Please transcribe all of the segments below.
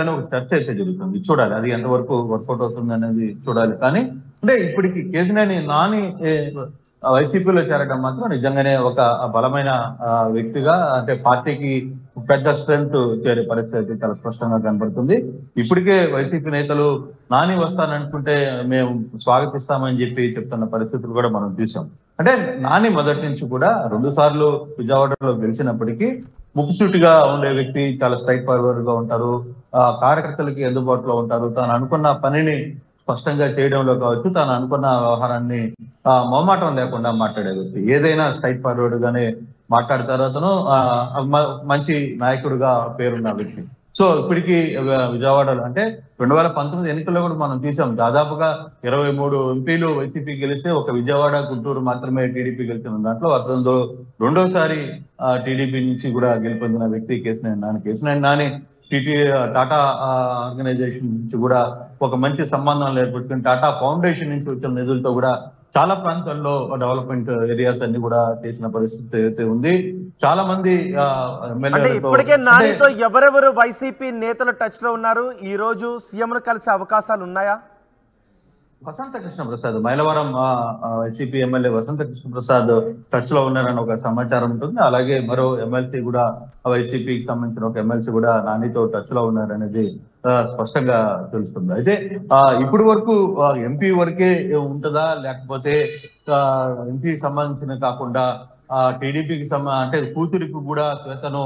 అని ఒక చర్చ అయితే జరుగుతుంది. చూడాలి అది ఎంతవరకు వర్కౌట్ అవుతుంది అనేది చూడాలి. కానీ అంటే ఇప్పటికి కేశినేని నాని వైసీపీలో చేరడం మాత్రం నిజంగానే ఒక బలమైన వ్యక్తిగా అంటే పార్టీకి పెద్ద స్ట్రెంత్ చేరే పరిస్థితి చాలా స్పష్టంగా కనబడుతుంది. ఇప్పటికే వైసీపీ నేతలు నాని వస్తాననుకుంటే మేము స్వాగతిస్తామని చెప్పి చెప్తున్న పరిస్థితులు కూడా మనం చూసాం. అంటే నాని మొదటి నుంచి కూడా 2 సార్లు విజయవాడలో గెలిచినప్పటికీ ముక్కుసూటిగా ఉండే వ్యక్తి, చాలా స్ట్రైట్ ఫార్వర్డ్ గా ఉంటారు, కార్యకర్తలకి అందుబాటులో ఉంటారు, తాను అనుకున్న పనిని స్పష్టంగా చేయడంలో కావచ్చు, తాను అనుకున్న వ్యవహారాన్ని మొహమాటం లేకుండా మాట్లాడే వ్యక్తి, ఏదైనా స్ట్రైట్ ఫార్వర్డ్ గానే మాట్లాడతారు. అతను మంచి నాయకుడిగా పేరున్న వ్యక్తి. సో ఇప్పటికీ విజయవాడలో అంటే 2019 ఎన్నికల్లో కూడా మనం చూసాం, దాదాపుగా 23 ఎంపీలు వైసీపీ గెలిస్తే ఒక విజయవాడ, గుంటూరు మాత్రమే టీడీపీ గెలిచిన దాంట్లో అతను రెండోసారి టీడీపీ నుంచి కూడా గెలుపొందిన వ్యక్తి కేశినేని నాని. కేశినేని నాని టాటా ఆర్గనైజేషన్ నుంచి కూడా ఒక మంచి సంబంధాలు ఏర్పడుతుంది. టాటా ఫౌండేషన్ నుంచి వచ్చిన నిధులతో కూడా చాలా ప్రాంతాల్లో డెవలప్మెంట్ ఏరియాస్ అన్ని కూడా చేసిన పరిస్థితి అయితే ఉంది. చాలా మంది ఇప్పటికే నానితో ఎవరెవరు వైసీపీ నేతలు టచ్ లో ఉన్నారు, ఈ రోజు సీఎం కలిసే అవకాశాలు ఉన్నాయా? వసంత కృష్ణ ప్రసాద్, మైలవరం వైసీపీ ఎమ్మెల్యే వసంత కృష్ణ ప్రసాద్ టచ్ లో ఉన్నారని ఒక సమాచారం ఉంటుంది. అలాగే మరో ఎమ్మెల్సీ కూడా వైసీపీకి సంబంధించిన ఒక ఎమ్మెల్సీ కూడా నానితో టచ్ లో ఉన్నారనేది స్పష్టంగా తెలుస్తుంది. అయితే ఇప్పటి వరకు ఎంపీ వరకే ఉంటుందా, లేకపోతే ఎంపీకి సంబంధించిన కాకుండా టీడీపీకి అంటే కూతురికి కూడా శ్వేతను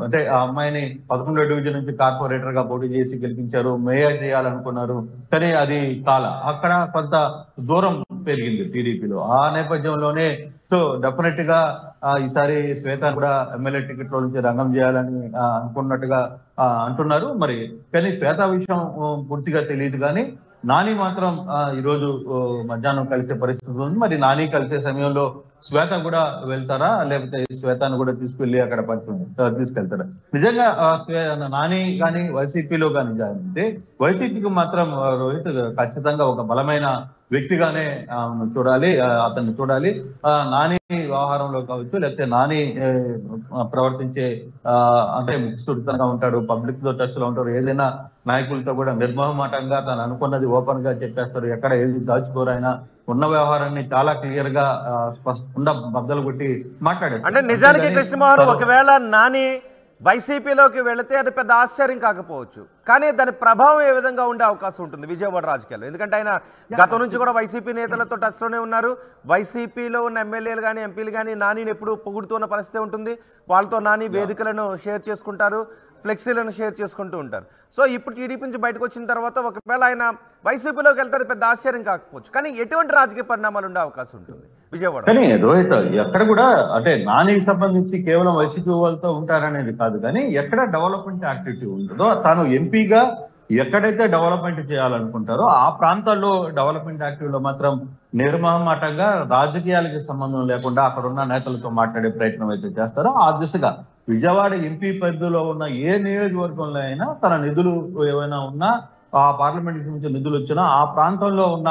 అంటే ఆ అమ్మాయిని 11వ డివిజన్ నుంచి కార్పొరేటర్ గా పోటీ చేసి గెలిపించారు, మేయర్ చేయాలనుకున్నారు. కానీ అది అక్కడ కొంత దూరం పెరిగింది టీడీపీలో. ఆ నేపథ్యంలోనే సో డెఫినెట్ గా ఈసారి శ్వేత కూడా ఎమ్మెల్యే టికెట్ లో నుంచి రంగం చేయాలని అనుకున్నట్టుగా అంటున్నారు. మరి కానీ శ్వేత విషయం పూర్తిగా తెలియదు. కానీ నాని మాత్రం ఈరోజు మధ్యాహ్నం కలిసే పరిస్థితి ఉంది. మరి నాని కలిసే సమయంలో శ్వేత కూడా వెళ్తారా, లేకపోతే శ్వేతను కూడా తీసుకెళ్లి అక్కడ తీసుకెళ్తారా? నిజంగా నాని కానీ వైసీపీలో కానీ అంటే వైసీపీకి మాత్రం రోహిత్ ఖచ్చితంగా ఒక బలమైన వ్యక్తిగానే చూడాలి, అతన్ని చూడాలి. నాని వ్యవహారంలో కావచ్చు, లేకపోతే నాని ప్రవర్తించే అంటే ముఖ్యసూడితంగా ఉంటాడు, పబ్లిక్ తో టచ్ లో ఉంటారు, ఏదైనా నాయకులతో కూడా నిర్మోహమాటంగా తను అనుకున్నది ఓపెన్ గా చెప్పేస్తారు, ఎక్కడ ఏది దాచుకోరు. ఆయన ఉన్న వ్యవహారాన్ని చాలా క్లియర్ గా స్పష్టంగా బద్దలు కొట్టి మాట్లాడారు. అంటే నిజానికి కృష్ణమోహన్ ఒకవేళ నాని వైసీపీలోకి వెళితే అది పెద్ద ఆశ్చర్యం కాకపోవచ్చు, కానీ దాని ప్రభావం ఏ విధంగా ఉండే అవకాశం ఉంటుంది విజయవాడ రాజకీయాల్లో? ఎందుకంటే ఆయన గతం నుంచి కూడా వైసీపీ నేతలతో టచ్లోనే ఉన్నారు. వైసీపీలో ఉన్న ఎమ్మెల్యేలు కానీ ఎంపీలు కానీ నానిని ఎప్పుడు పొగుడుతున్న పరిస్థితి ఉంటుంది. వాళ్ళతో నాని వేదికలను షేర్ చేసుకుంటారు, ఫ్లెక్సీలను షేర్ చేసుకుంటూ ఉంటారు. సో ఇప్పుడు టీడీపీ నుంచి బయటకు వచ్చిన తర్వాత ఒకవేళ ఆయన వైసీపీలోకి వెళ్తే పెద్ద ఆశ్చర్యం కాకపోవచ్చు, కానీ ఎటువంటి రాజకీయ పరిణామాలు ఉండే అవకాశం ఉంటుంది విజయవాడ? కానీ రోహిత్ ఎక్కడ కూడా అంటే నానికి సంబంధించి కేవలం వైసీపీ వాళ్ళతో ఉంటారనేది కాదు, కానీ ఎక్కడ డెవలప్మెంట్ యాక్టివిటీ ఉంటుందో తాను ఎంపీగా ఎక్కడైతే డెవలప్మెంట్ చేయాలనుకుంటారో ఆ ప్రాంతాల్లో డెవలప్మెంట్ యాక్టివిటీలో మాత్రం నిర్మమాటంగా రాజకీయాలకి సంబంధం లేకుండా అక్కడ ఉన్న నేతలతో మాట్లాడే ప్రయత్నం అయితే చేస్తారో ఆ దిశగా విజయవాడ ఎంపీ పరిధిలో ఉన్న ఏ నియోజకవర్గంలో అయినా తన నిధులు ఏవైనా ఉన్నా, ఆ పార్లమెంట్ నుంచి నిధులు వచ్చినా, ఆ ప్రాంతంలో ఉన్న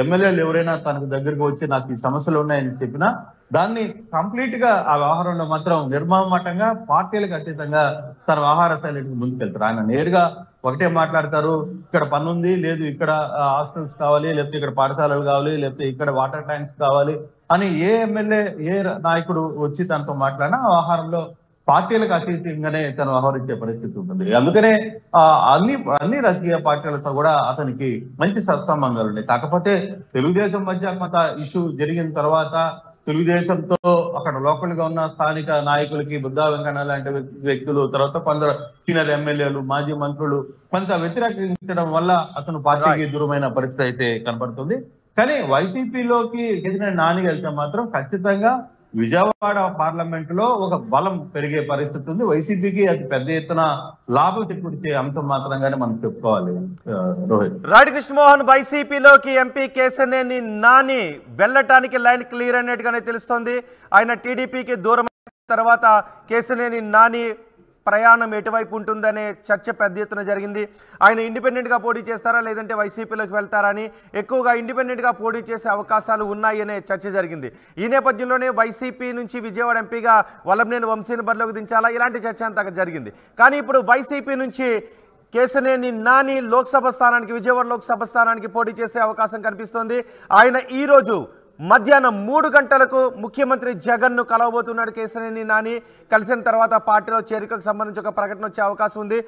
ఎమ్మెల్యేలు ఎవరైనా తనకు దగ్గరకు వచ్చి నాకు ఈ సమస్యలు ఉన్నాయని చెప్పినా దాన్ని కంప్లీట్ గా ఆ వ్యవహారంలో మాత్రం నిర్మమాటంగా పార్టీలకు అతీతంగా తన వ్యవహార శైలికి ముందుకెళ్తారు. ఆయన నేరుగా ఒకటే మాట్లాడతారు, ఇక్కడ పన్ను ఉంది, లేదు ఇక్కడ హాస్టల్స్ కావాలి, లేకపోతే ఇక్కడ పాఠశాలలు కావాలి, లేకపోతే ఇక్కడ వాటర్ ట్యాంక్స్ కావాలి అని ఏ ఎమ్మెల్యే ఏ నాయకుడు వచ్చి తనతో మాట్లాడినా ఆ వ్యవహారంలో పార్టీలకు అతీతంగానే తను వ్యవహరించే పరిస్థితి ఉంటుంది. అందుకనే అన్ని రాజకీయ పార్టీలతో కూడా అతనికి మంచి సత్సంబంధాలు ఉన్నాయి. కాకపోతే తెలుగుదేశం మధ్య కొంత ఇష్యూ జరిగిన తర్వాత తెలుగుదేశంతో అక్కడ లోకల్ గా ఉన్న స్థానిక నాయకులకి బుద్ధా వెంకన్న లాంటి వ్యక్తులు, తర్వాత కొందరు సీనియర్ ఎమ్మెల్యేలు, మాజీ మంత్రులు కొంత వ్యతిరేకించడం వల్ల అతను పార్టీకి దూరమైన పరిస్థితి అయితే కనపడుతుంది. కానీ వైసీపీలోకి కేసీఆర్ నాని వెళ్తే మాత్రం ఖచ్చితంగా విజయవాడ పార్లమెంట్ లో ఒక బలం పెరిగే పరిస్థితి ఉంది. వైసీపీకి అది పెద్ద ఎత్తున లాభం చేకూర్చే అంశం మాత్రంగానే మనం చెప్పుకోవాలి. రోహిత్ రైట్ కృష్ణమోహన్, వైసీపీలోకి ఎంపీ కేశినేని నాని వెళ్ళటానికి లైన్ క్లియర్ అన్నట్టుగానే తెలుస్తోంది. ఆయన టీడీపీకి దూరం తర్వాత కేశినేని నాని ప్రయాణం ఎటువైపు ఉంటుందనే చర్చ పెద్ద ఎత్తున జరిగింది. ఆయన ఇండిపెండెంట్గా పోటీ చేస్తారా లేదంటే వైసీపీలోకి వెళ్తారా అని, ఎక్కువగా ఇండిపెండెంట్గా పోటీ చేసే అవకాశాలు ఉన్నాయనే చర్చ జరిగింది. ఈ నేపథ్యంలోనే వైసీపీ నుంచి విజయవాడ ఎంపీగా వల్లభనేని వంశీని బరిలోకి దించాలా ఇలాంటి చర్చ అంతా జరిగింది. కానీ ఇప్పుడు వైసీపీ నుంచి కేశినేని నాని లోక్సభ స్థానానికి, విజయవాడ లోక్సభ స్థానానికి పోటీ చేసే అవకాశం కనిపిస్తోంది. ఆయన ఈరోజు మధ్యాహ్నం 3 గంటలకు ముఖ్యమంత్రి జగన్ను కలవబోతున్నాడు కేశినేని నాని. కలిసిన తర్వాత పార్టీలో చేరికకు సంబంధించి ఒక ప్రకటన వచ్చే అవకాశం ఉంది.